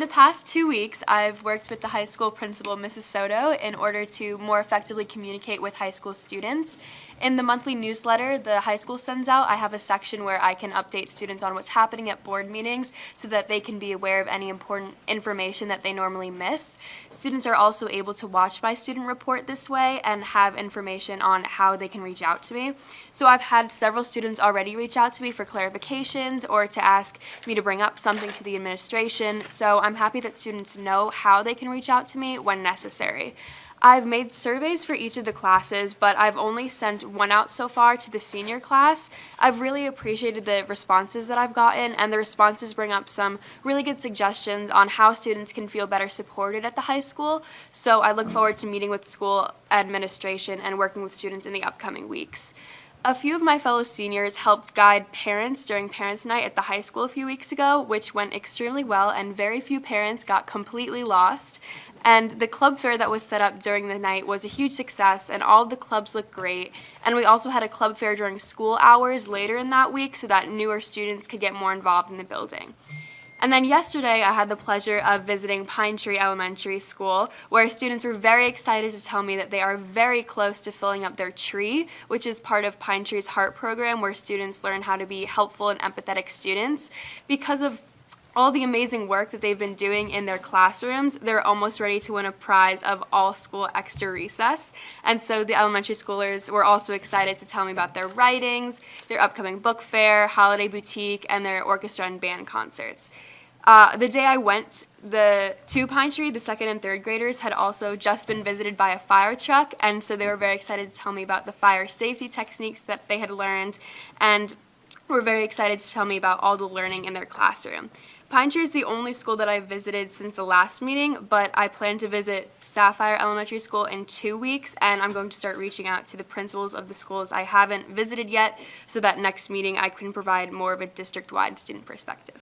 In the past 2 weeks, I've worked with the high school principal, Mrs. Soto, in order to more effectively communicate with high school students. In the monthly newsletter the high school sends out, I have a section where I can update students on what's happening at board meetings so that they can be aware of any important information that they normally miss. Students are also able to watch my student report this way and have information on how they can reach out to me. So I've had several students already reach out to me for clarifications or to ask me to bring up something to the administration. So I'm happy that students know how they can reach out to me when necessary. I've made surveys for each of the classes, but I've only sent one out so far to the senior class. I've really appreciated the responses that I've gotten, and the responses bring up some really good suggestions on how students can feel better supported at the high school. So I look forward to meeting with school administration and working with students in the upcoming weeks. A few of my fellow seniors helped guide parents during Parents' Night at the high school a few weeks ago, which went extremely well, and very few parents got completely lost. And the club fair that was set up during the night was a huge success, and all of the clubs looked great. And we also had a club fair during school hours later in that week so that newer students could get more involved in the building. And then yesterday, I had the pleasure of visiting Pine Tree Elementary School, where students were very excited to tell me that they are very close to filling up their tree, which is part of Pine Tree's Heart program, where students learn how to be helpful and empathetic students. Because of all the amazing work that they've been doing in their classrooms, they're almost ready to win a prize of all-school extra recess. And so the elementary schoolers were also excited to tell me about their writings, their upcoming book fair, holiday boutique, and their orchestra and band concerts. The day I went to Pine Tree, the second and third graders had also just been visited by a fire truck, and so they were very excited to tell me about the fire safety techniques that they had learned, and were very excited to tell me about all the learning in their classroom. Pine Tree is the only school that I've visited since the last meeting, but I plan to visit Sapphire Elementary School in 2 weeks, and I'm going to start reaching out to the principals of the schools I haven't visited yet so that next meeting I can provide more of a district-wide student perspective.